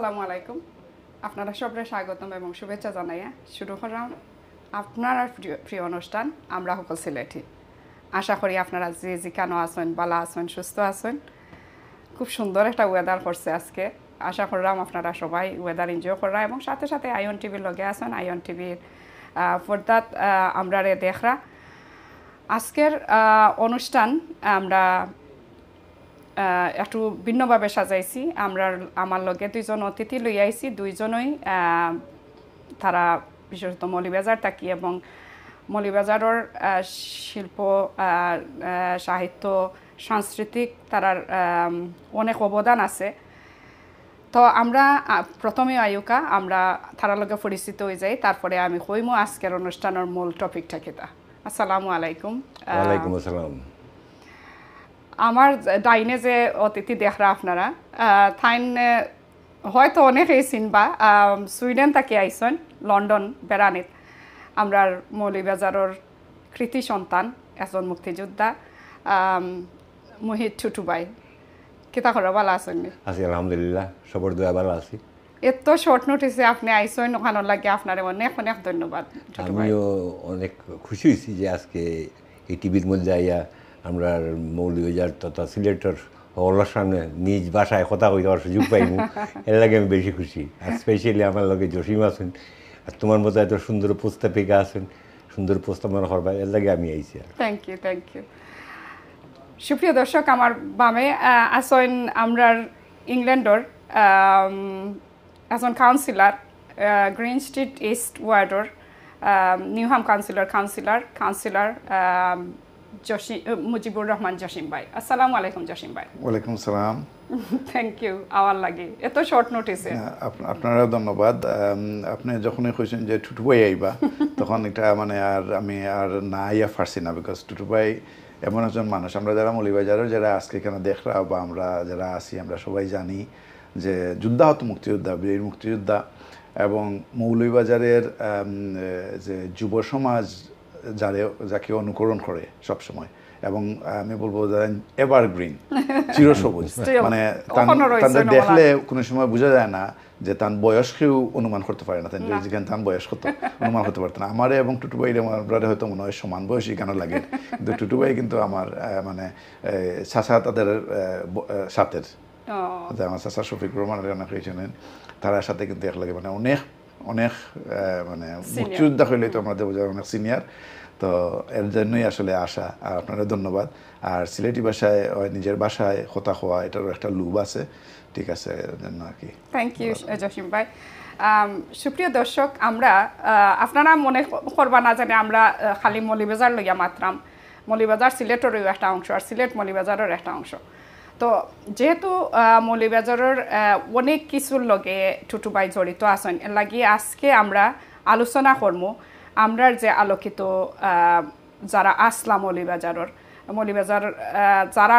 আসসালামু আলাইকুম। আপনারা সবাই স্বাগতম এবং শুভেচ্ছা জানাই। শুরু করলাম আপনার প্রিয় অনুষ্ঠান আমরা সকল সিলেটি। আশা করি আপনারা যে যেখানে আছেন ভালো আছেন সুস্থ আছেন। খুব সুন্দর একটা ওয়েদার করছে আজকে। আশা করলাম আপনারা সবাই ওয়েদার এনজয় করা এবং সাথে সাথে আইন টিভির লগে আছেন। আইন টিভির পর্দাত আমরা দেখরা আজকের অনুষ্ঠান আমরা একটু ভিন্নভাবে সাজাইছি। আমার লগে দুইজন অতিথি লই আইছি। দুইজনই তারা বিশেষত মৌলভীবাজার থাকি এবং মৌলভীবাজারের শিল্প সাহিত্য সাংস্কৃতিক তারার অনেক অবদান আছে। তো আমরা প্রথমে আয়ুকা আমরা তারা লগে পরিচিত হয়ে যাই, তারপরে আমি কইমু আজকের অনুষ্ঠানের মূল টপিকটা কিতা। আসসালামু আলাইকুম। ওয়ালাইকুম আসসালাম। আমার ডাইনে যে অতিথি দেখরা আপনারা থাইন হয়তো অনেকেই চিনবা, সুইডেন থেকে আইসন লন্ডন বেড়ানিত। আমরার মৌলভীবাজারের কৃতি সন্তান একজন মুক্তিযোদ্ধা মুহিত টুটুবাই। কিতা করা ভালো আছেন? আছি আলহামদুলিল্লাহ, সবর দয়া ভালো আছি। এত শর্ট নোটিসে আপনি আইসন, ওখানে লাগে আপনার অনেক অনেক ধন্যবাদ। আমিও অনেক খুশি হয়েছি যে আজকে এই টিভির মধ্যে আইয়া আমরা মৌলভীবাজার তথা সিলেটের হলার সামনে নিজ বাসায় কথা কই দেওয়ার সুযোগ পাইব, এর লাগে আমি বেশি খুশি। আর স্পেশালি আমার লগে জসিম আছেন, আর তোমার মতো এত সুন্দর উপস্থাপিকা আছেন, সুন্দর উপস্থাপনা করবা, এর লাগে আমি আইছি। Thank you, thank you. সুপ্রিয় দর্শক, আমার বামে আসেন আমরার ইংল্যান্ডর একজন কাউন্সিলর, গ্রিন স্ট্রিট ইস্ট ওয়ার্ডর নিউহাম কাউন্সিলর মুজিবুর রহমান জসিম ভাই। আসসালামু আলাইকুম জসিম ভাই। ওয়ালাইকুম সালাম। থ্যাংক ইউ আওয়ার লাগে এত শর্ট নোটিসে। আপনারা ধন্যবাদ। আপনি যখনই কইছেন যে টুটুবাই আইবা তখন এটা মানে আর আমি আর না আইয়া পারছি না, বিকজ টুটুবাই এমন একজন মানুষ, আমরা যারা মৌলভীবাজারের যারা আজকে এখানে দেখরা বা আমরা যারা আছি আমরা সবাই জানি যে যোদ্ধা হতো মুক্তিযোদ্ধা, বীর মুক্তিযোদ্ধা, এবং মৌলভীবাজারের যে যুব সমাজ যাকে অনুকরণ করে সবসময়, এবং আমি বলবো এভারগ্রিন, চিরসবুজ, মানে তাদের দেখলে কোনো সময় বোঝা যায় না যে তার বয়সকেও অনুমান করতে পারে না, যেখানে তার বয়স কত অনুমান করতে পারত না। আমারে এবং টুটুবাই আমরা হয়তো মনে হয় সমান বয়সী কেন লাগে, কিন্তু টুটুবাই কিন্তু আমার মানে চাচা তাদের সাথের, আমার চাচা শফিকুর রহমানের অনেক হয়েছিলেন, তার সাথে কিন্তু এক লাগে মানে অনেক অনেক মানে মুক্তিযোদ্ধা হইলে তো আমাদের বোঝা অনেক সিনিয়র। তো এর জন্যই আসলে আসা, আর আপনারা ধন্যবাদ। আর সিলেটি ভাষায় নিজের ভাষায় কথা হওয়া এটারও একটা লুভ আছে, ঠিক আছে, এর জন্য আর কি। থ্যাংক ইউ জসিম ভাই। সুপ্রিয় দর্শক, আমরা আপনারা মনে করবা না জানে আমরা খালি মৌলভীবাজার লইয়া মাত্রাম। মৌলভীবাজার সিলেটেরও একটা অংশ, আর সিলেট মৌলভীবাজারের একটা অংশ। তো যেহেতু মৌলভীবাজারের অনেক কিছুর লগে টুটুবাই জড়িত আছেন, এর লাগে আজকে আমরা আলোচনা করবো আমরার যে আলোকিত যারা আসলা মৌলভীবাজার যারা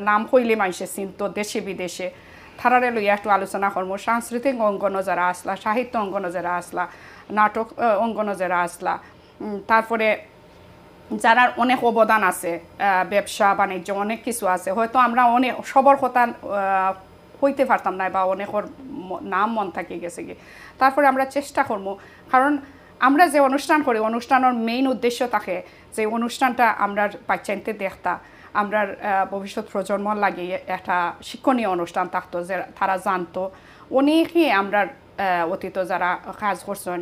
নাম হইলে মানুষে চিন্ত দেশে বিদেশে, তারারে লইয়া একটু আলোচনা করবো। সাংস্কৃতিক অঙ্গনও যারা আসলা, সাহিত্য অঙ্গনও যারা আসলা, নাটক অঙ্গনও যারা আসলা, তারপরে যারা অনেক অবদান আছে, ব্যবসা বাণিজ্য অনেক কিছু আছে, হয়তো আমরা অনেক সবর কথা হইতে পারতাম না বা অনেকের নাম মন থাকি গেছে গিয়ে। তারপরে আমরা চেষ্টা করবো, কারণ আমরা যে অনুষ্ঠান করি অনুষ্ঠানের মেইন উদ্দেশ্য থাকে যে অনুষ্ঠানটা আমরা বাচ্চাইতে দেখতা, আমরা ভবিষ্যৎ প্রজন্ম লাগিয়ে একটা শিক্ষণীয় অনুষ্ঠান থাকতো, যে তারা জানতো অনেকেই আমরা অতীত যারা কাজ করছেন,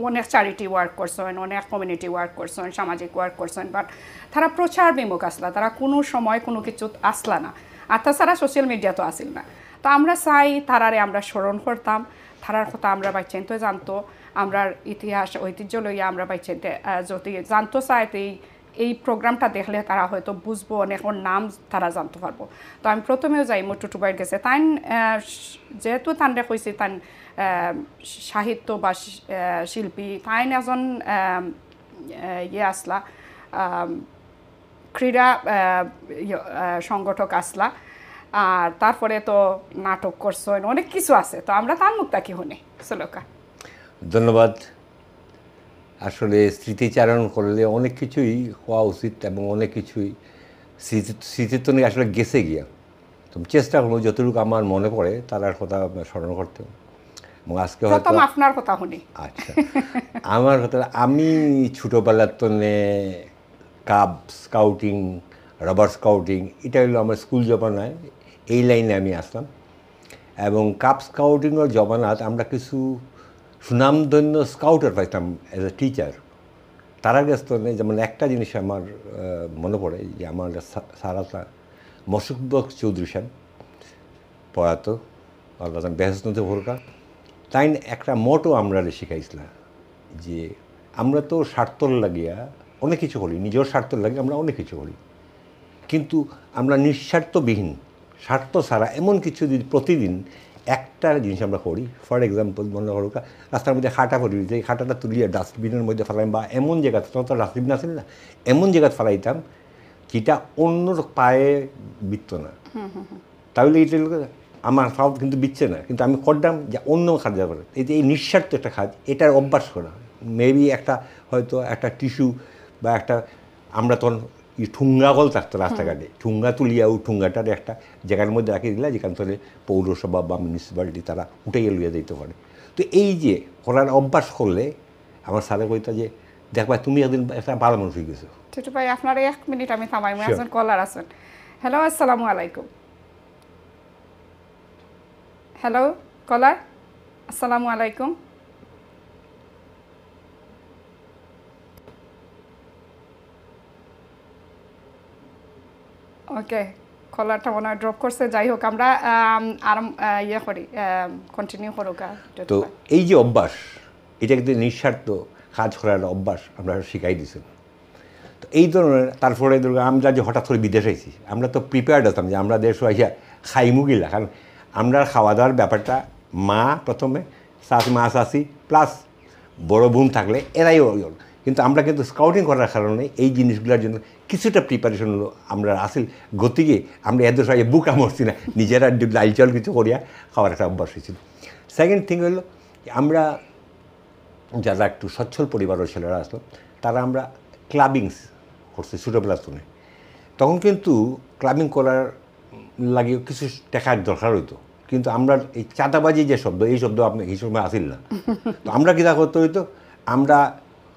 অনেক চ্যারিটি ওয়ার্ক করছেন, অনেক কমিউনিটি ওয়ার্ক করছেন, সামাজিক ওয়ার্ক করছেন, বাট তারা প্রচার বিমুখ আসলা, তারা কোনো সময় কোনো কিছু আসলা না, আর তাছাড়া সোশ্যাল মিডিয়া তো আসিল না। তো আমরা চাই তারারে আমরা স্মরণ করতাম, তারার কথা আমরা বাচ্চাইতে জানতো, আমরা ইতিহাস ঐতিহ্য লইয়া আমরা বাচ্চাইতে যদি জানতো চাই, এই প্রোগ্রামটা দেখলে তারা হয়তো বুঝবো, অনেকের নাম তারা জানতে পারবো। তো আমি প্রথমেও যাই মোর টুটুবাইয়ের গেছে, তাই যেহেতু তানরে কইছি তান সাহিত্য বা শিল্পী, তাই একজন আসলা ক্রীড়া সংগঠক আসলা, আর তারপরে তো নাটক করছেন, অনেক কিছু আছে। তো আমরা তার মুখটা কি শুনি শ্লোকা। ধন্যবাদ। আসলে স্মৃতিচারণ করলে অনেক কিছুই হওয়া উচিত এবং অনেক কিছুই স্মৃতিত্ব নিয়ে আসলে গেছে গিয়া। তো চেষ্টা করবো যতটুকু আমার মনে পড়ে তার কথা স্মরণ করতে। এবং আজকে হয়তো প্রথম আপনার কথা শুনি। আচ্ছা, আমার কথা আমি ছোটোবেলার তনে কাব স্কাউটিং, রবার স্কাউটিং, এটা হলো আমার স্কুল জমানায় এই লাইনে আমি আসলাম। এবং কাব স্কাউটিংয়ের জমানাত আমরা কিছু সুনামধন্য স্কাউটার পাইতাম অ্যাজ এ টিচার। তারা গেছে যেমন একটা জিনিস আমার মনে পড়ে যে আমার সারাতা মশুকবক চৌধুরী সাহেব পড়াতো, আল্লাহ বেহসনতে ভোরকা, তাই একটা মোটো আমরা শিখাইছিলাম যে আমরা তো স্বার্থর লাগিয়া অনেক কিছু করি, নিজের স্বার্থর লাগিয়ে আমরা অনেক কিছু করি, কিন্তু আমরা নিঃস্বার্থবিহীন স্বার্থ ছাড়া এমন কিছু যদি প্রতিদিন একটা জিনিস আমরা করি, ফর এক্সাম্পল মনে করো রাস্তার মধ্যে খাটা করি, যে খাটাটা তুলিয়ে ডাস্টবিনের মধ্যে ফেলাইম বা এমন জায়গাতে, তখন তো ডাস্টবিন আছে না, এমন জায়গায় ফেলাইতাম যেটা অন্যর পায়ে বিত্ত না, তাহলে এটা আমার ফাউ কিন্তু বিচ্ছে না, কিন্তু আমি করতাম যে অন্য খাদ যাবে। এই যে এই নিঃস্বার্থ একটা খাদ, এটার অভ্যাস করা, মেবি একটা হয়তো একটা টিস্যু বা একটা, আমরা তখন ঠুঙ্গা কল থাকতো রাস্তাঘাটে, ঠুঙ্গা তুলিয়া ও ঠুঙ্গাটার একটা জায়গার মধ্যে রাখি দিলা, যেখান থেকে পৌরসভা বা মিউনিসিপ্যালিটি তারা উঠাইয়া লইয়া দিতে পারে। তো এই যে করার অভ্যাস করলে আমার স্যারে কইতা যে দেখবা তুমি একদিন একটা ভালো মানুষ হয়ে গেছো। ছোট ভাই আপনার 1 মিনিট আমি থামাই, একজন কলার আছেন। হ্যালো, আসসালামু আলাইকুম। হ্যালো কলার, আসসালামু আলাইকুম। ওকে, কলারটা মনে হয় ড্রপ করছে। যাই হোক, আমরা আর ইয়ে করি, কন্টিনিউ করুক। তো এই যে অভ্যাস, এটা কিন্তু নিঃস্বার্থ কাজ করার অভ্যাস আমরা শিখাই দিয়েছেন। তো এই ধরনের, তারপরে আমরা যে হঠাৎ করে বিদেশ আইছি, আমরা তো প্রিপেয়ার্ড হতাম যে আমরা দেশ আইসা খাইমু গিলা, কারণ আমরা খাওয়া দাওয়ার ব্যাপারটা মা প্রথমে, মা চাষি প্লাস বড় বোন থাকলে এরাই, কিন্তু আমরা কিন্তু স্কাউটিং করার কারণে এই জিনিসগুলোর জন্য কিছুটা প্রিপারেশন হলো আমরা আসিল, গতিকে আমরা এদের সবাই বুকা মরছি না, নিজেরা ডাইল চাল কিছু করিয়া খাওয়ার একটা অভ্যাস হয়েছিল। সেকেন্ড থিং হলো আমরা যারা একটু সচ্ছল পরিবারের ছেলেরা আসলো, তারা আমরা ক্লাবিংস করছি ছোটোবেলার তুলে। তখন কিন্তু ক্লাবিং করার লাগে কিছু টাকার দরকার হইতো, কিন্তু আমরা এই চাঁদাবাজি যে শব্দ, এই শব্দ আপনি এই সময় আসিল না। তো আমরা কী করতে হইতো, আমরা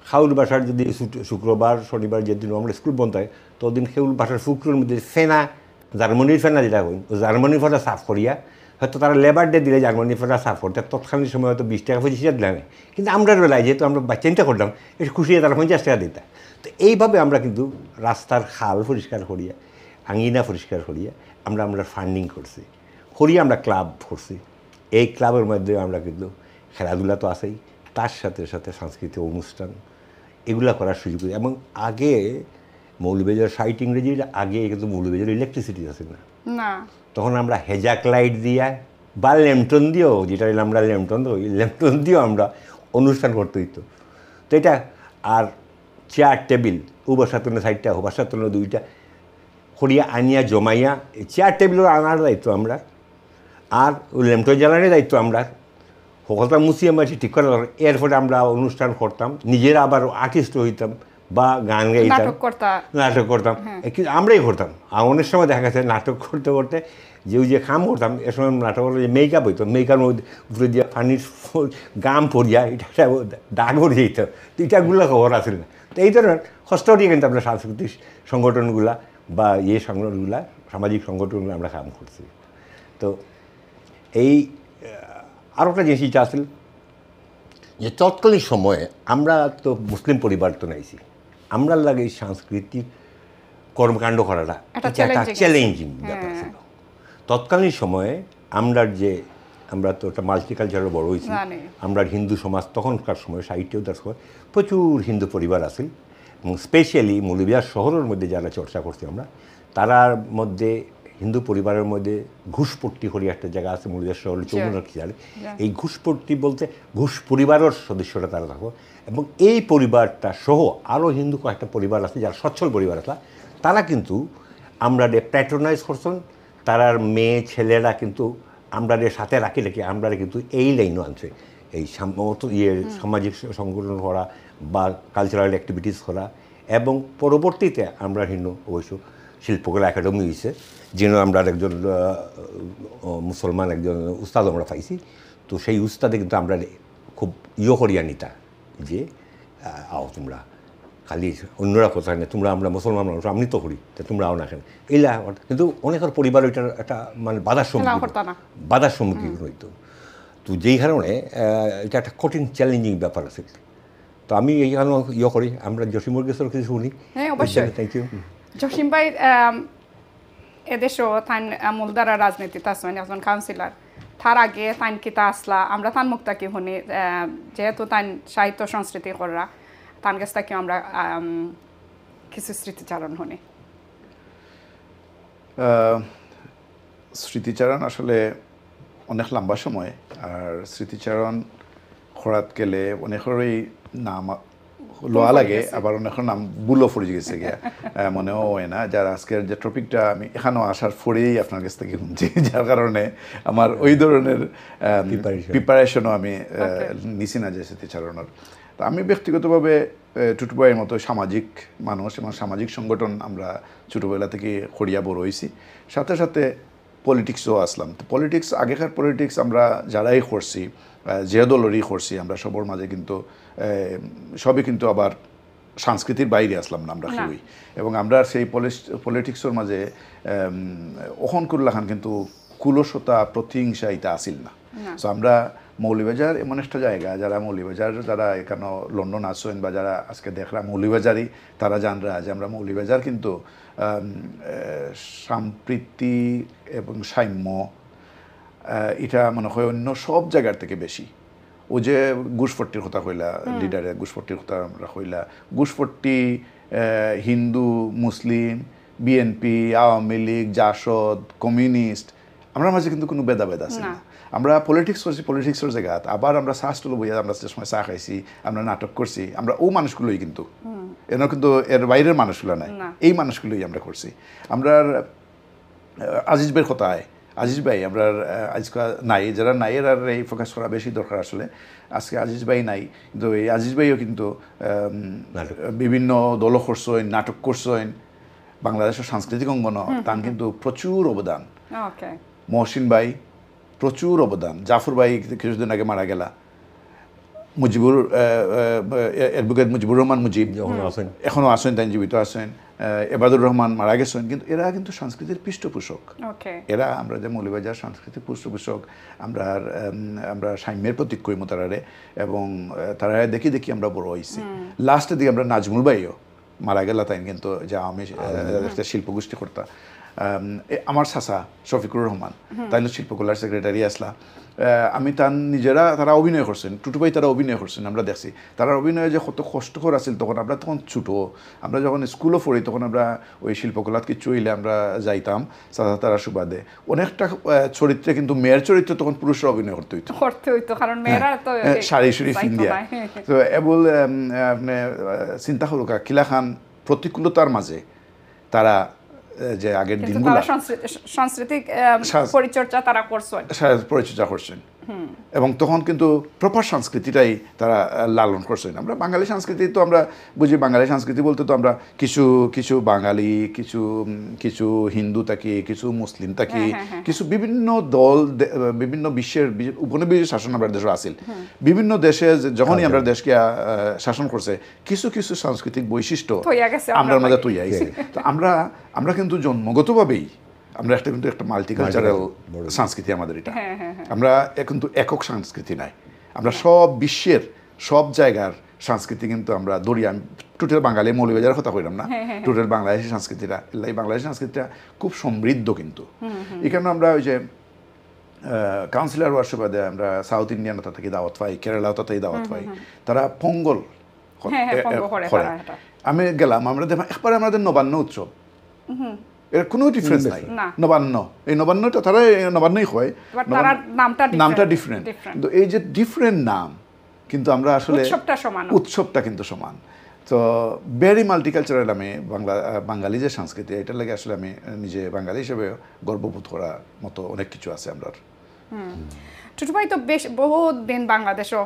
খাউল বাসার যদি শুক্রবার শনিবার যেদিন আমরা স্কুল বন্ধ হয়, তো ওদিন খেউল বাসার ফুকরোর মধ্যে ফেনা, জার্মানির ফেনা যেটা কই, ও জার্মানির ফেনা সাফ করিয়া, হয়তো তারা লেবার ডে দিলে জার্মানির ফেনা সাফ করতে তৎকালীন সময় হয়তো 20 টাকা 25 টাকা দিলাম, কিন্তু আমরা বেলায় যেহেতু আমরা চিন্তা করলাম একটু খুশি হয়ে তারা 50 টাকা দিতাম। তো এইভাবে আমরা কিন্তু রাস্তার খাল পরিষ্কার করিয়া, আঙ্গিনা পরিষ্কার করিয়া আমরা ফান্ডিং করছি, করিয়া আমরা ক্লাব করছি। এই ক্লাবের মধ্যে আমরা কিন্তু খেলাধুলা তো আছেই, তার সাথে সাথে সাংস্কৃতিক অনুষ্ঠান এগুলা করার সুযোগ। এবং আগে মৌলভীবাজার 60 ইংরেজির আগে কিন্তু মৌলভীবাজার ইলেকট্রিসিটি আছে না, তখন আমরা হেজাক লাইট দিয়া বা ল্যাম্পটন দিয়েও, যেটা আমরা ল্যাম্পটন দিয়েও আমরা অনুষ্ঠান করতে হইতো। তো এটা আর চেয়ার টেবিল উবার সাতনে 4টা, ওবার সাতনে 2টা করিয়া আনিয়া জমাইয়া চেয়ার টেবিলও আনার দায়িত্ব আমরা, আর ল্যাম্পটন জ্বালানোর দায়িত্ব আমরা, সকলটা মুছিয়ে মাছি ঠিক করা। এরপরে আমরা অনুষ্ঠান করতাম, নিজেরা আবার আর্টিস্ট হইতাম বা গান গাইতাম, নাটক করতাম, কিন্তু আমরাই করতাম। আর অনেক সময় দেখা গেছে নাটক করতে করতে যে কাম করতাম, এ সময় নাটক করলে যে মেকআপ হইতো, মেকআপ উপরে দিয়ে পানির গাম পড়িয়া এটা দাগ হয়ে যেত, তো এটাগুলো খবর আসছিল না। তো এই ধরনের কষ্ট দিয়ে কিন্তু আমরা সাংস্কৃতিক সংগঠনগুলা বা সংগঠনগুলা, সামাজিক সংগঠনগুলো আমরা কাম করছি। তো এই আরও একটা জিনিস এটা আসল যে তৎকালীন সময়ে আমরা তো মুসলিম পরিবার তো নাইছি, আমরা লাগে এই সাংস্কৃতিক কর্মকাণ্ড করাটা একটা চ্যালেঞ্জিং ব্যাপার ছিল। তৎকালীন সময়ে আমরা তো একটা মাল্টিকালচারে বড় হয়েছি, আমরা হিন্দু সমাজ তখনকার সময় 60 সময় প্রচুর হিন্দু পরিবার আছে, এবং স্পেশালি মৌলভীবাজার শহরের মধ্যে যারা চর্চা করছি আমরা, তারার মধ্যে হিন্দু পরিবারের মধ্যে ঘুষপট্টি করে একটা জায়গা আছে মৌলভীবাজার শহরের চৌমুহনা খিয়ালে। এই ঘুষপট্টি বলতে ঘুষ পরিবারের সদস্যরা তারা থাকো, এবং এই পরিবারটা সহ আরও হিন্দু কয়েকটা পরিবার আছে যারা সচ্ছল পরিবার আছে, তারা কিন্তু আমরা প্যাট্রোনাইজ করছেন, তারার মেয়ে ছেলেরা কিন্তু আমরা সাথে রাখি আমরা কিন্তু এই লাইনও আনছে, এই সামাজিক সংগঠন করা বা কালচারাল অ্যাক্টিভিটিস করা। এবং পরবর্তীতে আমরা হিন্দু অবশ্য শিল্পকলা একাডেমি হয়েছে, যেন আমরা একজন মুসলমান একজন উস্তাদ আমরা পাইছি। তো সেই উস্তাদে কিন্তু আমরা খুব করিয়া নিতা যে আও তোমরা, খালি অন্যরা কোথায় নেই, তোমরা আমরা মুসলমান মানুষ আমি তো করি, তা তোমরা আও না কেন এইলা। কিন্তু অনেকের পরিবার ওইটার একটা মানে বাধার সম্মুখীন হইতো। তো যেই কারণে এটা একটা কঠিন চ্যালেঞ্জিং ব্যাপার আছে। তো আমি এই কারণে করি। আমরা জসিমুর গেছের কিছু শুনি। হ্যাঁ অবশ্যই, থ্যাংক ইউ। জসিম ভাই এদেশও তাই মূলধারা রাজনীতিত আছেন, একজন কাউন্সিলর। তার আগে তাইন কিতা আসলা আমরা তান মুক্তা কি শুনি, যেহেতু তাইন সাহিত্য সংস্কৃতি করা তান কাছ থেকে আমরা কিছু স্মৃতিচারণ শুনি। স্মৃতিচারণ আসলে অনেক লম্বা সময়, আর স্মৃতিচারণ খরাত গেলে অনেকেরই নাম লোয়া লাগে, আবার অনেকের নাম বুলো ফুরে গেছে গিয়া মনেও হয় না। যার আজকের যে টপিকটা আমি এখানেও আসার পরেই আপনার কাছ থেকে শুনছি, যার কারণে আমার ওই ধরনের প্রিপারেশনও আমি নিছি না যে স্মৃতিচারণের। তো আমি ব্যক্তিগতভাবে টুটুবাইয়ের মতো সামাজিক মানুষ এবং সামাজিক সংগঠন আমরা ছোটোবেলা থেকে করিয়া বড় হয়েছি, সাথে সাথে পলিটিক্সও আসলাম। তো পলিটিক্স, আগেকার পলিটিক্স আমরা যারাই করছি, যে দলেরই করছি, আমরা সবার মাঝে কিন্তু সবই কিন্তু আবার সংস্কৃতির বাইরে আসলাম না আমরা কেউই। এবং আমরা সেই পলিটিক্সের মাঝে ওখন করলাখান কিন্তু কুলসতা প্রতিহিংসা এটা আসিল না। সো আমরা মৌলভীবাজার এমন একটা জায়গা, যারা মৌলভীবাজার, যারা এখানে লন্ডন আসেন বা যারা আজকে দেখলাম মৌলভীবাজারই, তারা জানরা যে আমরা মৌলভীবাজার কিন্তু সম্প্রীতি এবং সাম্য এটা মনে হয় অন্য সব জায়গার থেকে বেশি। ও যে ঘুষপট্টির কথা কইলা, লিডারে ঘুষপট্টির কথা আমরা কইলা, ঘুষপট্টি হিন্দু, মুসলিম, বিএনপি, আওয়ামী লীগ, জাসদ, কমিউনিস্ট, আমরা মাঝে কিন্তু কোনো ভেদাভেদ আছে না। আমরা পলিটিক্স করছি পলিটিক্সের জায়গাত, আবার আমরা শ্বাসটুলো বইয়া আমরা যে সময় চা খাইছি, আমরা নাটক করছি, আমরা ও মানুষগুলোই কিন্তু এর কিন্তু এর বাইরের মানুষগুলো নাই, এই মানুষগুলোই আমরা করছি। আমরা আজিজ ভাইয়ের কথা আজিজ ভাই আমরা আজকে নাই, যারা নাই এর আর এই ফোকাস করা বেশি দরকার আসলে। আজকে আজিজ ভাই নাই, কিন্তু এই আজিজ ভাইও কিন্তু বিভিন্ন দল করছেন, নাটক করছেন, বাংলাদেশের সাংস্কৃতিক অঙ্গন তার কিন্তু প্রচুর অবদান। মহসিন ভাই প্রচুর অবদান, জাফর ভাই কিছুদিন আগে মারা গেলা, মুজিবুর অ্যাডভোকেট মুজিবুর রহমান মুজিব এখনও আছেন, তাই জীবিত আছেন, এবাদুর রহমান মারা গেছেন, কিন্তু এরা কিন্তু সংস্কৃতির পৃষ্ঠপোষক। এরা আমরা যে মৌলভীবাজার সংস্কৃতির পৃষ্ঠপোষক, আমরা সাম্যের প্রতীক করি তারারে, এবং তারা দেখি দেখি আমরা বড় হয়েছি। লাস্টের দিকে আমরা নাজমুল ভাইও মারা গেলা, তাই কিন্তু যে আমি একটা শিল্পগোষ্ঠী করতাম, আমার চাচা শফিকুর রহমান তাইলে শিল্পকলার সেক্রেটারি আসলা। আমি তার নিজেরা তারা অভিনয় করছেন, টুটুভাই তারা অভিনয় করছেন, আমরা দেখছি তারা অভিনয় যে কত কষ্টকর আছিল। তখন আমরা তখন ছোটো, আমরা যখন স্কুলও পড়ি তখন আমরা ওই শিল্পকলাত কিছু হইলে আমরা যাইতাম চাচা তারা সুবাদে। অনেকটা চরিত্রে কিন্তু মেয়ের চরিত্রে তখন পুরুষরা অভিনয় করতে হইতো, কারণ মেয়েরা তো শাড়ি শুড়ি ফিন্দিয়া। তো এবল আপনি চিন্তা করুক কিলা খান প্রতিকূলতার মাঝে তারা যে আগের দিনগুলো সাংস্কৃতিক পরিচর্যা তারা পরিচর্যা করছেন, এবং তখন কিন্তু প্রপার সংস্কৃতিটাই তারা লালন করছেন। আমরা বাঙালি সংস্কৃতি তো আমরা বুঝি, বাঙালি সংস্কৃতি বলতে তো আমরা কিছু কিছু বাঙালি, কিছু কিছু হিন্দু থাকি, কিছু মুসলিম থাকি, কিছু বিভিন্ন দল, বিভিন্ন বিশ্বের উপনিবেশিক শাসন আমরা দেশে আসিল। বিভিন্ন দেশে যখনই আমরা দেশকে শাসন করছে কিছু কিছু সাংস্কৃতিক বৈশিষ্ট্য আমরা মাঝে তৈরি আইছি। তো আমরা কিন্তু জন্মগতভাবেই আমরা কিন্তু একটা মাল্টিকালচারাল সংস্কৃতি আমাদের এটা। আমরা কিন্তু একক সংস্কৃতি নাই, আমরা সব বিশ্বের সব জায়গার সংস্কৃতি কিন্তু আমরা ধরি। আমি টোটাল বাঙালি মৌলভীবাজারের কথা কইলাম না, টোটাল বাংলাদেশের সংস্কৃতিটা, এই বাংলাদেশের সংস্কৃতিটা খুব সমৃদ্ধ। কিন্তু এখানে আমরা ওই যে কাউন্সিলর হওয়ার সুবাদে আমরা সাউথ ইন্ডিয়ান থেকে দাওয়াত পাই, কেরালা তাতেই দাওয়াত পাই, তারা পঙ্গল করে। আমি গেলাম, আমরা দেখলাম একবারে আমাদের নবান্ন উৎসব, এর কোনো ডিফারেন্স নাই। নবান্ন, এই নবান্নটা তারা নবান্নই হয়, নামটা ডিফারেন্ট, কিন্তু এই যে ডিফারেন্ট নাম কিন্তু আমরা আসলে উৎসবটা কিন্তু সমান। তো ভেরি মাল্টিকালচারাল। আমি বাঙালি যে সংস্কৃতি, এটার লাগে আসলে আমি নিজে বাঙালি হিসেবে গর্ববোধ করার মতো অনেক কিছু আছে আমরা। টুটু ভাই তো বেশ বহুত দিন বাংলাদেশও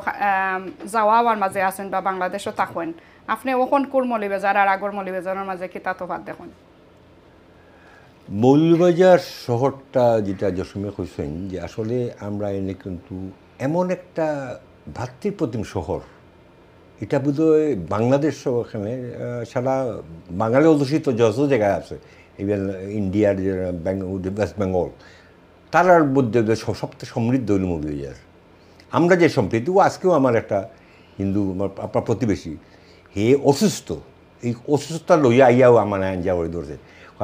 যাওয়ার মাঝে আছেন বা বাংলাদেশও থাকেন, আপনি ওখন কোর মৌলভীবাজার আর আগর মৌলভীবাজারের মাঝে কি তফাৎ দেখুন? মৌলভীবাজার শহরটা যেটা জসিমে কইছেন যে আসলে আমরা এনে কিন্তু এমন একটা ভ্রাতৃপ্রতিম শহর, এটা বোধহয় বাংলাদেশ ওখানে সারা বাঙালি অধ্যুষিত যত জায়গায় আছে, ইভেন ইন্ডিয়ার যে ওয়েস্ট বেঙ্গল, তারার মধ্যে সবচেয়ে সমৃদ্ধ হইল মৌলভীবাজার। আমরা যে সম্প্রীতি, ও আজকেও আমার একটা হিন্দু আপনার প্রতিবেশী, হে অসুস্থ, এই অসুস্থতা লইয়া আইয়াও আমার আঞ্জা করে ধরছে,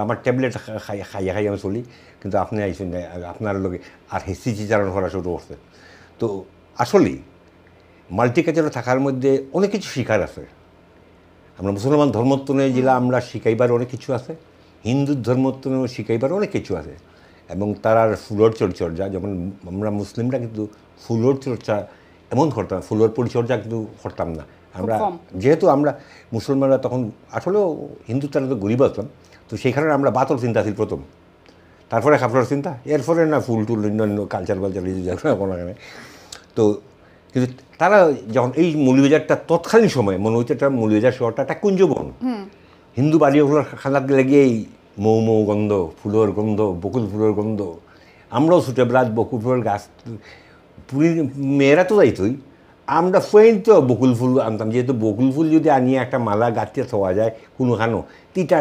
আমার ট্যাবলেট খাইয়া খাইয়া আমি চলি, কিন্তু আপনি আইসেন না, আপনার লোকে আর হেসিচি চারণ করা শুরু করছে। তো আসলেই মাল্টিকালচারাল থাকার মধ্যে অনেক কিছু শিখার আছে। আমরা মুসলমান ধর্মত্বনে যেটা আমরা শিখাইবার অনেক কিছু আছে, হিন্দু ধর্মত্বনে শিখাইবার অনেক কিছু আছে, এবং তার ফুলের চর্চা, যেমন আমরা মুসলিমরা কিন্তু ফুলের চর্চা এমন করতাম, ফুলের পরিচর্যা কিন্তু করতাম না আমরা, যেহেতু আমরা মুসলমানরা তখন আসলেও হিন্দু তারা তো গরিব আসতাম, তো সেইখানে আমরা বাতর চিন্তা ছিল প্রথম, তারপরে খাপড়ার চিন্তা, এরপরে না ফুল টুল অন্যান্য কালচার কোনো। তো কিন্তু তারা যখন এই মৌলভীবাজারটা তৎকালীন সময়ে মনে হচ্ছে একটা মৌলভীবাজার শহরটা একটা কুঞ্জবন, হিন্দু বাড়িগুলোর খানাত গিয়ে এই মৌ মৌ গন্ধ, ফুলের গন্ধ, বকুল ফুলের গন্ধ। আমরাও ছোটোবেলা বকুল ফুলের গাছ, মেয়েরা তো যাইতই, আমরা ফ্রেন্ড তো বকুল ফুল আনতাম, যেহেতু বকুল ফুল যদি আনিয়ে একটা মালা গাঁথতে থওয়া যায় কোনোখানো, তিটা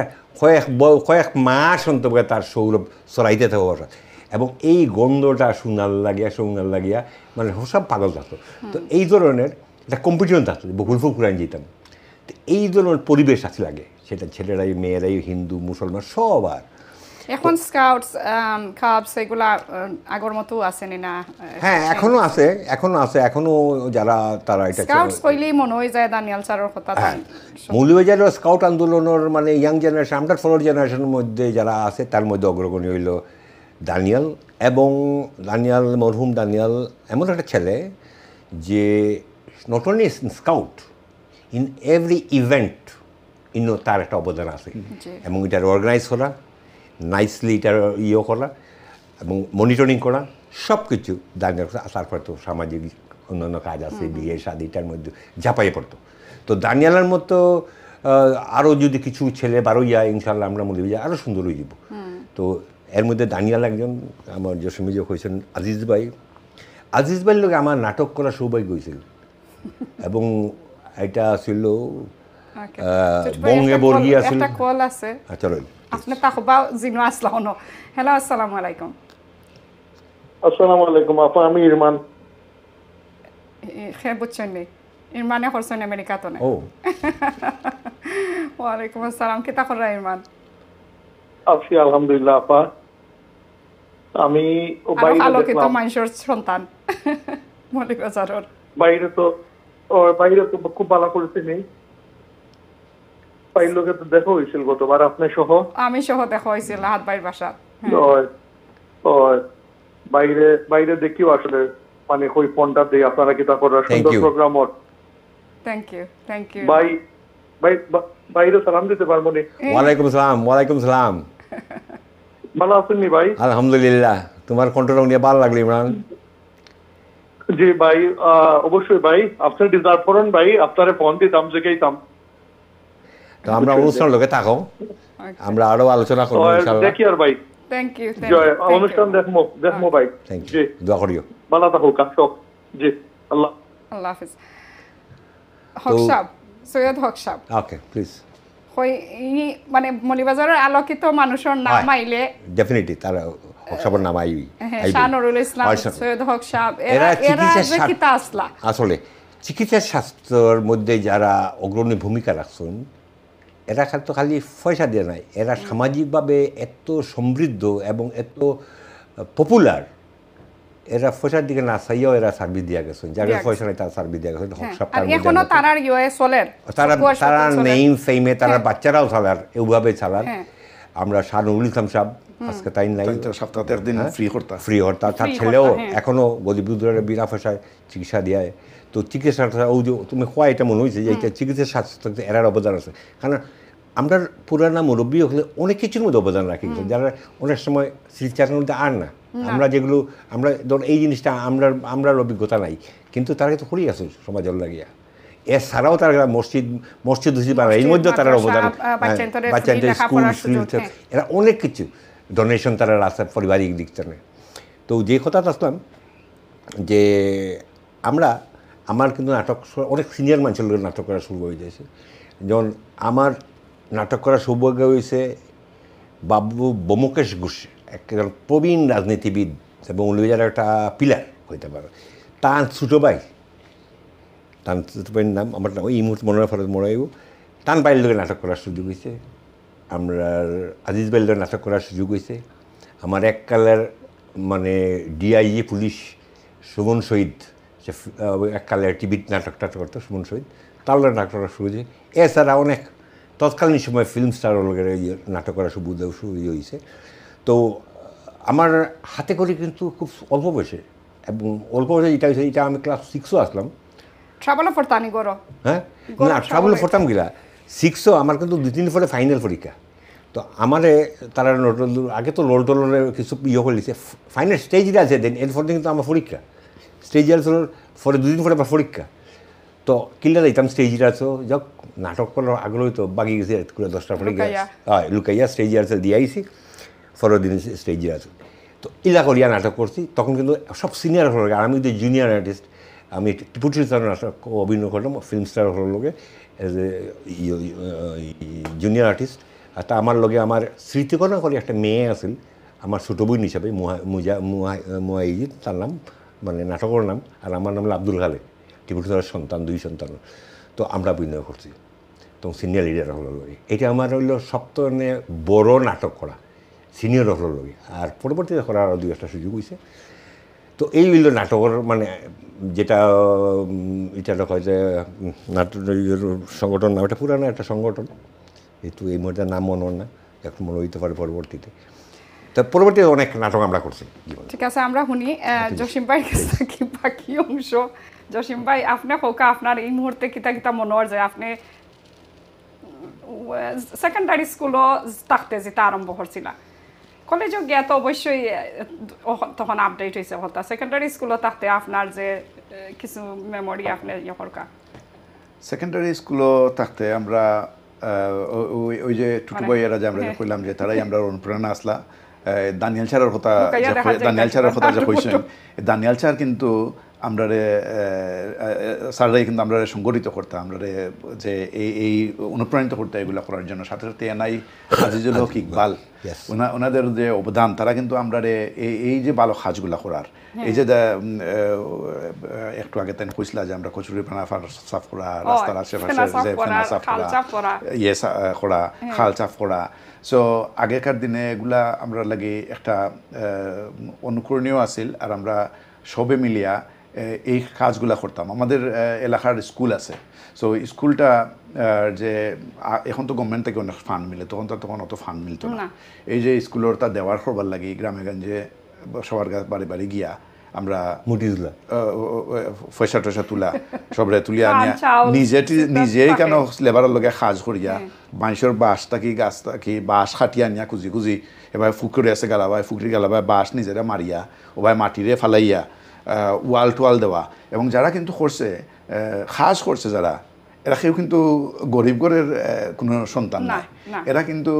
কয়েক মাস অন্তত তার সৌরভ চড়াইতে থাকা, এবং এই গন্ধটা সোনার লাগিয়া মানে সব পাগল থাকতো। তো এই ধরনের একটা কম্পিটিশন থাকতো, বকুল ফুল কুড়াই যেতাম। তো এই ধরনের পরিবেশ আছে লাগে, সেটা ছেলেরাই মেয়েরাই হিন্দু মুসলমান সবার। এখন স্কাউটস কাবস এগুলা আগের মতো আসেনি না? হ্যাঁ, এখনো আছে, এখনো যারা তারা এটা স্কাউটস কইলেই মনে হয়ে যায় দানিয়াল স্যারের কথা। মৌলভীবাজারের স্কাউট আন্দোলনের মানে ইয়াং জেনারেশন, আমরা ফলোয়ার জেনারেশনের মধ্যে যারা আছে তার মধ্যে অগ্রগণী হইল দানিয়াল, এবং দানিয়াল মরহুম দানিয়াল এমন একটা ছেলে যে not only scout, in every event তার একটা অবদান আছে, এবং এটার অর্গানাইজ করা, নাইসলি এটার করা এবং মনিটরিং করা, সব কিছু দানিয়াল। তারপরে তো সামাজিক অন্যান্য কাজ আছে, বিয়ে শাদিটার মধ্যে ঝাঁপাইয়ে পড়তো। তো দানিয়ালের মতো আরও যদি কিছু ছেলে বারোইয়া, ইনশাল্লাহ আমরা মৌলভীবাজার আরও সুন্দর হয়ে যাব। তো এর মধ্যে দানিয়াল একজন, আমার জসিমে যে হয়েছেন আজিজ ভাইয়ের লোক আমার নাটক করা সৌভাগ্য হয়েছিল, এবং এটা ছিল বঙ্গে বর্গী আছিল। কল আছে, চলো আপনি তাকবা জিনো আসলা হনো। হ্যালো, আসসালামু আলাইকুম। আসসালামু আলাইকুম আপা, আমি ইরমান। খে বুঝছেন নি ইরমানে করছেন আমেরিকা তো না? ও ওয়ালাইকুম আসসালাম, কি তাকরা ইরমান? আছি আলহামদুলিল্লাহ আপা। আমি বাইরে দেখলাম মানুষের সন্তান মৌলভীবাজারের বাইরে তো খুব ভালো করেছে নেই, বাইরের লোকে তো দেখা হয়েছিল গতবার আপনি সহ, আমি সহ দেখা হয়েছিল হাত বাইর বাসা। বাইরে দেখিও আসলে মানে ওই ফোনটা দিয়ে আপনারা কি তা করার সুন্দর প্রোগ্রাম। থ্যাংক ইউ বাইরে সালাম দিতে পারবো নি? ওয়ালাইকুম সালাম। ভালো আছেন নি ভাই? আলহামদুলিল্লাহ, তোমার কন্ট্রোল নিয়ে ভালো লাগলো ইমরান। জি ভাই, অবশ্যই ভাই, আপনি ডিজার্ভ করেন ভাই, আপনারে ফোন দিতাম জিগাইতাম। তো আমরা অনুষ্ঠান লোকে থাকো, আমরা আরো আলোচনা করব ইনশাআল্লাহ। দেখি আর ভাই, থ্যাংক ইউ অনুষ্ঠান দেখমো ভাই। জি, দোয়া করিও। ভালো থাকো কাছো। জি, আল্লাহ হাফেজ। হক সাহেব, সৈয়দ হক সাহেব, ওকে প্লিজ। কই মানে মৌলভীবাজারের আলোকিত মানুষের নাম আইলে ডেফিনেটলি তারা হক সাহেবের নাম আইবি। শাহনুরুল ইসলাম, সৈয়দ হক সাহেব, এরা কিতা আসলা আসলে চিকিৎসা শাস্ত্রের মধ্যে যারা অগ্রণী ভূমিকা রাখছেন, এরা তো খালি পয়সা দিয়ে নাই, এরা সামাজিকভাবে এত সমৃদ্ধ এবং এত পপুলার, এরা পয়সার দিকে না চাইয়াও এরা সার্ভিস দিয়ে গেছেন, যারা পয়সা নাই তারা সার্ভিস দিয়ে গেছেন। তারা নেইম ফেমে তারা বাচ্চারাও চালার, এইভাবে চালার। আমরা শাহনুরুল ইসলাম সাহেব আজকে তাই নাই, সপ্তাহে একদিন ফ্রি হরতা, তার ছেলেও এখনও গরিবদের বিনা পয়সায় চিকিৎসা দেয়। তো চিকিৎসাটা ওই যে তুমি খোয়া, এটা মনে হয়েছে যে এটা চিকিৎসা স্বাস্থ্য এরার অবদান আছে, কারণ আমরা পুরানা মুরব্বী হলে অনেক কিছুর মধ্যে অবদান রাখি, যারা অনেক সময় চিকিৎসার মধ্যে আর না, আমরা যেগুলো আমরা ধর এই জিনিসটা আমরা অভিজ্ঞতা নাই, কিন্তু তারা কিন্তু করেই আছে সমাজের লাগিয়া। এছাড়াও তারা মসজিদ বানায়, এর মধ্যেও তারা অবদান, বাচ্চাদের স্কুল, এরা অনেক কিছু। ডোনেশন তারা আছে পারিবারিক দিক থেকে। তো যে কথাটা আসলাম যে আমার কিন্তু নাটক অনেক সিনিয়র মানুষের লোকের নাটক করা শুরু হয়ে যাচ্ছে। যেমন আমার নাটক করা সৌভাগ্য হয়েছে বাবু বোমকেশ ঘোষ, একজন প্রবীণ রাজনীতিবিদ এবং মৌলভীবাজার একটা পিলার হইতে পারে। তার ছোটো ভাই, তার ছোটো ভাইয়ের নাম আমার এই মুহূর্তে মনে হয় ফরজ মরাইব, তান বাইরের লোকের নাটক করার সুযোগ হয়েছে। আমরা আজিজ বাইরের লোকের নাটক করার সুযোগ হয়েছে। আমার এককালের মানে ডিআইজি পুলিশ সুমন শহীদ, সে এককালের টিভির নাটক করতো সুমন শহীদ, তার নাটক করার সুযোগ হয়েছে। এছাড়া অনেক তৎকালীন সময় ফিল্ম স্টার লোকের নাটক করার সুবিধা হয়েছে। তো আমার হাতে করে কিন্তু খুব অল্প বয়সে, এবং অল্প বয়সে এটা হয়েছে, এটা আমি ক্লাস 6ও আসলাম। ট্রাভেলও পড়তানি গরো? হ্যাঁ, না ট্রাভেলও পড়তাম গিলা 6ও। আমার কিন্তু 2-3 পরে ফাইনাল পরীক্ষা। তো আমারে তারা আগে তো রোল টোলের কিছু করে দিচ্ছে, ফাইনাল স্টেজে আছে দেন, এরপরে কিন্তু আমার পরীক্ষা স্টেজে আছে, পরে 2 দিন পরে আমার পরীক্ষা। তো কিল্লা যাইতাম স্টেজে আছো, যাক নাটক করার আগ্রহী তো বাকি গেছে 10টার পরে লুকাইয়া স্টেজে আছে দিয়ে আইসি, পরের দিন স্টেজে আছো। তো ইলা করিয়া নাটক করছি। তখন কিন্তু সব সিনিয়র হল, আর আমি যদি জুনিয়র আর্টিস্ট, আমি টিপু সুলতান নাটক অভিনয় করলাম ফিল্ম স্টার হল লোকে এজ এ জুনিয়র আর্টিস্ট। আর তা আমার লগে আমার স্মৃতিকরণ করে একটা মেয়ে আছিল আমার ছোটো বোন হিসাবে, মুহাইজিদ তার নাম, মানে নাটকের নাম। আর আমার নাম হলো আব্দুল খালেক, টিপু সুলতানের সন্তান, 2 সন্তান। তো আমরা অভিনয় করছি, তখন সিনিয়র লিডার হলো লগে। এটা আমার হইলো সবথেকে বড় নাটক করা সিনিয়র হলো লগে। আর পরবর্তীতে করার আরও 2-1টা সুযোগ হয়েছে। তো এই হইল নাটকের মানে যেটা এটা হয় যে নাটক সংগঠন নাম, এটা পুরানো একটা সংগঠন, কিন্তু এই মুহূর্তে নাম মনে হয় না, একটু মনে হইতে পারে পরবর্তীতে। তা পরবর্তীতে অনেক নাটক আমরা করছি। ঠিক আছে, আমরা শুনি জসিম ভাই কি বাকি অংশ। জসিম ভাই, আপনি হোক আপনার এই মুহূর্তে কিতা কিতা মনে হয় যে আপনি সেকেন্ডারি স্কুলও থাকতে যেটা আরম্ভ করছিলা, কলেজও গিয়া তো অবশ্যই তখন আপডেট হয়েছে কথা, সেকেন্ডারি স্কুলও থাকতে আপনার যে কিছু মেমোরি আপনি ইয়ে করকা? সেকেন্ডারি স্কুলও থাকতে আমরা ওই যে টুটু ভাইয়েরা যে আমরা কইলাম যে তারাই আমরা অনুপ্রেরণা আসলা। দানিয়াল স্যারের কথা যে কইছেন, দানিয়াল স্যার কিন্তু আমরা স্যাররাই কিন্তু আমরা সংগঠিত করতাম, আমরা যে এই অনুপ্রাণিত করতে এগুলো করার জন্য। সাথে সাথে এনআই আজিজুল হক ইকবাল, ওনাদের যে অবদান, তারা কিন্তু আমরা এই যে ভালো কাজগুলা করার, এই যে একটু আগে তাই কইছিলা যে আমরা কচুরি পানা সাফ করা, রাস্তার আশেপাশে যে ফেনা সাফ করা, করা, খাল সাফ করা। সো আগেকার দিনে এগুলা আমরা লাগে একটা অনুকরণীয় আছিল। আর আমরা সবে মিলিয়া এই কাজগুলা করতাম। আমাদের এলাকার স্কুল আছে, সো স্কুলটা যে এখন তো গভর্নমেন্ট থেকে অনেক ফান্ড মিলে, তখন অত ফান্ড মিলতো না। এই যে স্কুলের তা দেওয়ার করবার লাগি গ্রামে গঞ্জে সবার বাড়ি বাড়ি গিয়া আমরা পয়সা টয়সা তুলা সবরে তুলিয়া নিজেই কেন লেবারের লগে সাজ করিয়া বাঁশের বাঁশ থাকি গাছ থাকি বাঁশ খাটিয়া নিয়া খুঁজি খুঁজি, এবার ফুকরি আছে গালাবাই, ফুকরি গালাবাই বাঁশ নিজেরা মারিয়া ওবাই মাটিরে ফালাইয়া ওয়াল টোয়াল দেওয়া। এবং যারা কিন্তু করছে সাজ করছে যারা, এরা কেউ কিন্তু গরিব ঘরের কোনো সন্তান নাই, এরা কিন্তু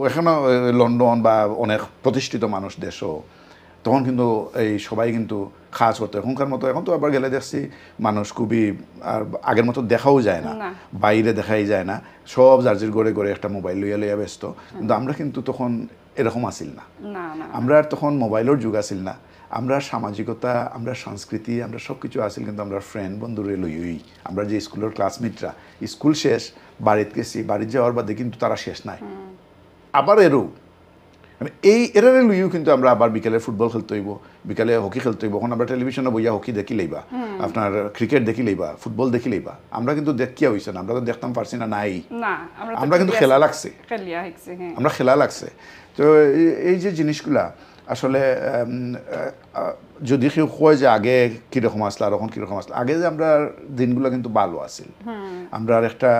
এখনো লন্ডন বা অনেক প্রতিষ্ঠিত মানুষ দেশও, তখন কিন্তু এই সবাই কিন্তু কাজ করতো। এখনকার মতো এখন তো আবার গেলে দেখছি মানুষ খুবই আর আগের মতো দেখাও যায় না, বাইরে দেখাই যায় না, সব যার ঘরে ঘরে একটা মোবাইল লইয়া লইয়া ব্যস্ত। কিন্তু আমরা কিন্তু তখন এরকম আসিল না, আমরা তখন মোবাইলের যুগ আসিল না। আমরা সামাজিকতা, আমরা সংস্কৃতি, আমরা সব কিছু আসিল কিন্তু আমরা ফ্রেন্ড বন্ধুরে লইই। আমরা যে স্কুলের ক্লাসমেটরা স্কুল শেষ বাড়িতে গেছি, বাড়িতে যাওয়ার বাদে কিন্তু তারা শেষ নাই, আবার এরও এরারে লইও কিন্তু আমরা আবার বিকেলে ফুটবল খেলতে হইব, বিকালে হকি খেলতে হইব। এখন আমরা টেলিভিশনে বইয়া হকি দেখি লইবা, আপনার ক্রিকেট দেখি লইবা, ফুটবল দেখি লইবা। আমরা কিন্তু দেখিয়া হইছে না, আমরা তো দেখতাম পারছি না, নাই আমরা কিন্তু খেলা লাগছে, আমরা খেলা লাগছে। তো এই যে জিনিসগুলা আসলে যদি কেউ কয় যে আগে কীরকম আসলো আর এখন কীরকম আসলো, আগে যে আমরা দিনগুলো কিন্তু ভালো আছিল। আমরা একটা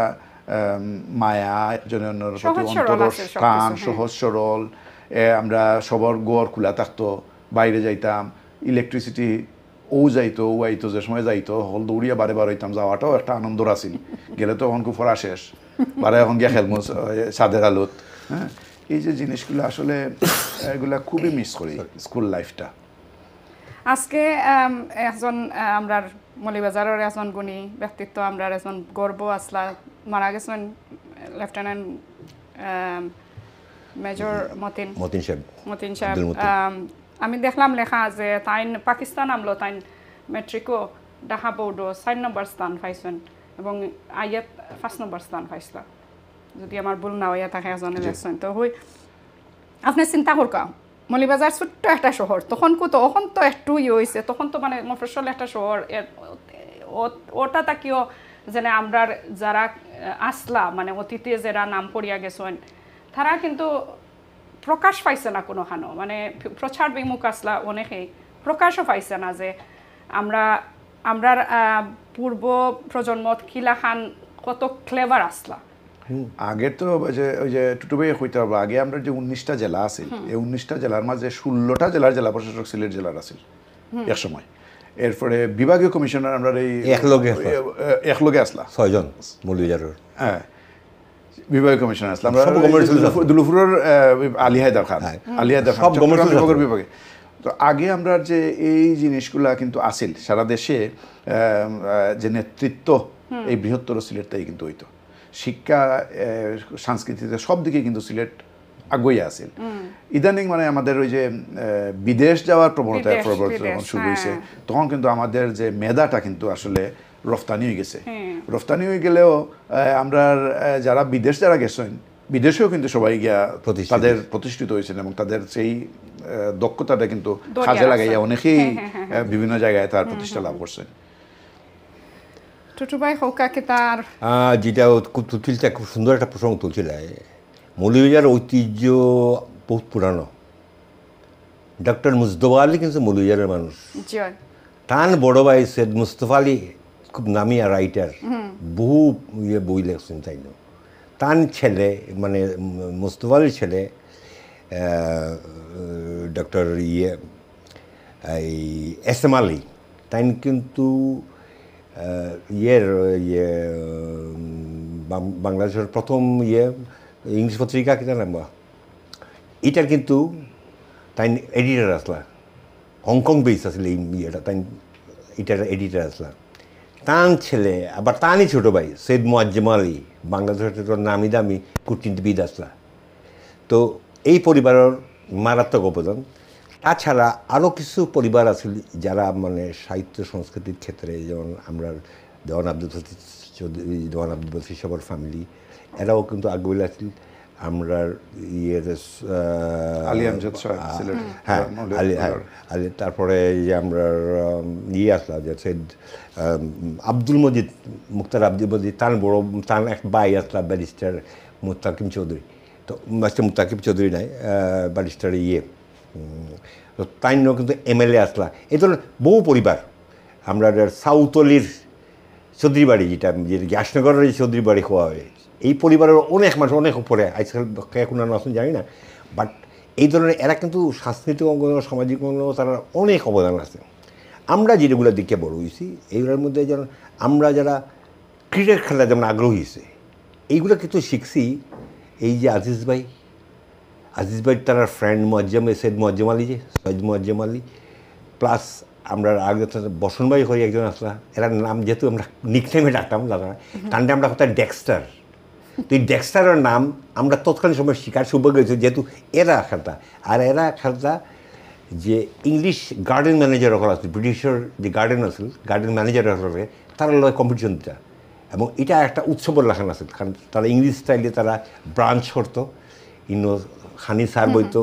মায়া একজনের অন্যের প্রতি অন্তরস্থান, সহজ সরল, আমরা সবার গোয়ার খোলা থাকতো, বাইরে যাইতাম, ইলেকট্রিসিটি ও যাইতো ও আইতো, যে সময় যাইতো হল দৌড়িয়া বারে বার হইতাম, যাওয়াটাও একটা আনন্দর আছিল। গেলে তো এখন কুফরা শেষ, বারে এখন গিয়া খেলমু ছাদের আলোত। হ্যাঁ, এই যে জিনিসগুলো আসলে এগুলা খুবই মিস করি স্কুল লাইফটা। আজকে একজন আমরা মৌলভীবাজারের একজন গুণী ব্যক্তিত্ব, আমরা একজন গর্ব আসলা মারা গেছেন লেফটেন্যান্ট মেজর মতিন সাহেব। আমি দেখলাম লেখা যে তাইন পাকিস্তান আমলো তাইন মেট্রিকও ঢাকা বোর্ডও 4 নম্বর স্থান পাইছেন এবং আইয়াত 5 নম্বর স্থান পাইছিল, যদি আমার ভুল না হইয়া থাকে একজন ইলেকশন। তো হই আপনি চিন্তা করকা মৌলভীবাজার ছোট্ট একটা শহর, তখন তো একটু হয়েছে, তখন তো মানে মফস্বল একটা শহর, ওটা তাকিও যেন আমরা যারা আসলা মানে অতীতে যারা নাম করিয়া গেছেন তারা কিন্তু প্রকাশ পাইছে না কোনোখানো, মানে প্রচার বিমুখ আসলা অনেকেই প্রকাশও পাইছে না যে আমরা পূর্ব প্রজন্মত কিলাখান কত ক্লেভার আসলা। আগে তো ওই যে টুটুবাই হইতে হবে, আগে আমরা যে 19টা জেলা আছে এই 19টা জেলার মাঝে 16টা জেলার জেলা প্রশাসক সিলেট জেলার আছে এক সময়। এরপরে বিভাগীয় কমিশনার আমরা এই একলগে আসলা 6 জন মৌলভীবাজারের, হ্যাঁ বিভাগীয় কমিশনার আসলাম আমরা দুলুপুরের আলী হায়দার খান, সব বিভাগের বিভাগে। তো আগে আমরা যে এই জিনিসগুলা কিন্তু আসিল সারা দেশে, যে নেতৃত্ব এই বৃহত্তর সিলেটটাই কিন্তু হইতো, শিক্ষা সংস্কৃতিতে সব দিকে কিন্তু সিলেট আগুইয়া আছিল। ইদানিং মানে আমাদের ওই যে বিদেশ যাওয়ার প্রবণতা যখন শুরু হয়েছে তখন কিন্তু আমাদের যে মেধাটা কিন্তু আসলে রফতানি হয়ে গেছে। রফতানি হয়ে গেলেও আমরা যারা যারা গেছেন বিদেশেও কিন্তু সবাই গিয়া তাদের প্রতিষ্ঠিত হয়েছেন এবং তাদের সেই দক্ষতাটা কিন্তু কাজে লাগাইয়া অনেকেই বিভিন্ন জায়গায় তার প্রতিষ্ঠা লাভ করছেন। টুটুবাই হৌকাকে তার যেটা খুব সুন্দর একটা প্রসঙ্গ তুলছিল, মৌলভীবাজার ঐতিহ্য বহুত পুরানো। ডক্টর মুস্তফা আলী কিন্তু মৌলভীবাজারের মানুষ, তার বড় ভাই সৈয়দ মুস্তফা আলী খুব নামিয়া রাইটার, বহু বই লেখছেন। তাই না তার ছেলে মানে মুস্তফা আলীর ছেলে ডক্টর এই এস.এম. আলী, তাই কিন্তু বাংলাদেশের প্রথম ইংলিশ পত্রিকা কি জানাম এটার কিন্তু তাই এডিটার আসলা, হংকং বেস আসলে এই ইয়েটা, তাই এটার এডিটার আসলা। তার ছেলে আবার তারই ছোটো ভাই সৈয়দ মুয়াজ্জেম আলী, বাংলাদেশের নামি দামি কূটনীতিবিদ আসলা। তো এই পরিবারের মারাত্মক অবদান। তাছাড়া আরও কিছু পরিবার আছে যারা মানে সাহিত্য সংস্কৃতির ক্ষেত্রে, যেমন আমরা দেওয়ান আব্দুল লতিফ সবার ফ্যামিলি, এরাও কিন্তু আগ্রহী আছিল। আমরা হ্যাঁ আলী, তারপরে যে আমরা আসলাম যে সৈয়দ আব্দুল মজিদ, মুক্তার আব্দুল মজিদ, তার বড় তার এক ভাই আসলাম ব্যারিস্টার মুত্তাকিম চৌধুরী। তো মাস্টার মুত্তাকিম চৌধুরী নাই, ব্যারিস্টার তো তাই কিন্তু এমএলএ আসলা। এই ধরনের বহু পরিবার। আমরা সাউথ অলির চৌধুরী বাড়ি, যেটা গ্যাসনগরের চৌধুরী বাড়ি হওয়া হয়, এই পরিবারের অনেক মানুষ অনেক উপরে, আজকাল এখন আসুন জানি না, বাট এই ধরনের এরা কিন্তু সাংস্কৃতিক অঙ্গন, সামাজিক অঙ্গন তারা অনেক অবদান আছে। আমরা যেগুলো দিকে বড় হয়েছি এইগুলোর মধ্যে যেমন আমরা যারা ক্রিকেট খেলা যেমন আগ্রহী হয়েছে, এইগুলো কিন্তু শিখছি এই যে আজিজ ভাই তার ফ্রেন্ড সৈয়দ মুয়াজ্জেম আলী, সৈয়দ মুয়াজ্জেম আলী, প্লাস আমরা আগে বসন ভাই হয়ে একজন আসলা, এরা নাম যেহেতু আমরা নিকনেমে ডাকতাম দাদা, তার আমরা কোথায় ডেক্সটার। তো এই ডেক্সটারের নাম আমরা তৎকালীন সময় শিকার সৌভাগ্য হয়েছে, যেহেতু এরা খেলতা। আর এরা খেলতা যে ইংলিশ গার্ডেন ম্যানেজার হল আছে, ব্রিটিশের যে গার্ডেন আছে, গার্ডেন ম্যানেজার হলে তারা লয় কম্পিটিশন দিতা, এবং এটা একটা উৎসবের লেখান আছে। কারণ তারা ইংলিশ স্টাইলে তারা ব্রাঞ্চ করতো, খানি সার বইতো,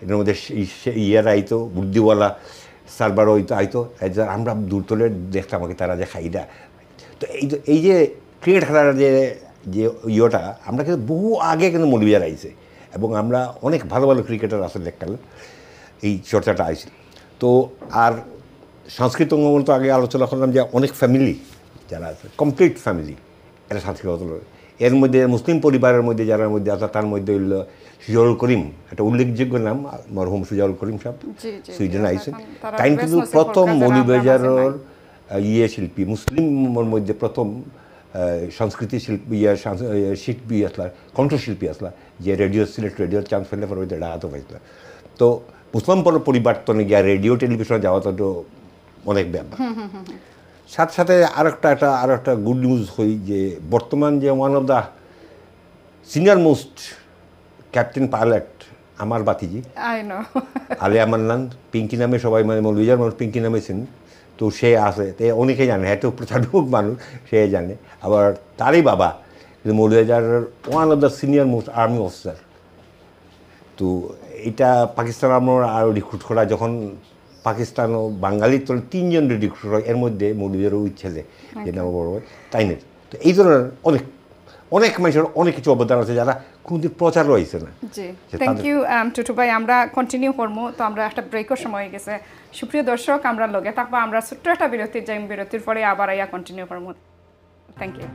এর মধ্যে ইয়ারা আইতো, বুদ্ধিওয়ালা সার্ভার আইতো। আমরা দূর তোলে দেখতাম আমাকে তারা যে খাইটা। তো এই যে ক্রিকেট খেলার যে ইয়েটা আমরা কিন্তু বহু আগে কিন্তু মৌলভীবাজার আইছে, এবং আমরা অনেক ভালো ভালো ক্রিকেটার আসলে দেখকালে এই চর্চাটা আইছিল। তো আর সাংস্কৃতিক অঙ্গন তো আগে আলোচনা করলাম যে অনেক ফ্যামিলি যারা আছে, কমপ্লিট ফ্যামিলি, এরা সাংস্কৃতিক। এর মধ্যে মুসলিম পরিবারের মধ্যে যারা মধ্যে আছে তার মধ্যে হইল সুজাউল করিম, একটা উল্লেখযোগ্য নাম, মরহুম সুজাউল করিম সাহেব, সুইডেন আইসেন। তাই কিন্তু প্রথম মৌলভীবাজারের শিল্পী, মুসলিমের মধ্যে প্রথম সংস্কৃতি শিল্পী শিল্পী আসলা কণ্ঠশিল্পী আসলা যে রেডিও সিলেট রেডিও চান্স ফেলে পরে এটা আত পাইছিল তো মুসলাম পরিবর্তনে গিয়া রেডিও টেলিভিশনে যাওয়া তো অনেক ব্যাপার সাথে সাথে আর একটা গুড নিউজ হই যে বর্তমান যে one of the senior most captain pilot আমার বাতিজি আলিয়া মান্নান পিঙ্কি নামে সবাই মানে মৌলভীবাজার মানুষ পিঙ্কি নামে চিনি তো সে আছে তো অনেকেই জানে এত প্রচারক মানুষ সে জানে আবার তারই বাবা কিন্তু মৌলভীবাজারের one of the senior most army officer তো এটা পাকিস্তান আমরা আরও রিক্রুট করা যখন পাকিস্তান ও বাঙালির তো 3 জন রিক্রুট হয় এর মধ্যে মৌলভীবাজারও ওই ছেলে যে নাম বড় হয় তাই না তো এই ধরনের অনেক মানুষের অনেক কিছু অবদান আছে যারা কোনোদিন প্রচার রয়েছে না জি থ্যাংক ইউ টুটু ভাই আমরা কন্টিনিউ করবো তো আমরা একটা ব্রেকও সময় হয়ে গেছে সুপ্রিয় দর্শক আমরা লগে থাকবো আমরা ছোট্ট একটা বিরতির যাই বিরতির পরে আবার কন্টিনিউ করবো থ্যাংক ইউ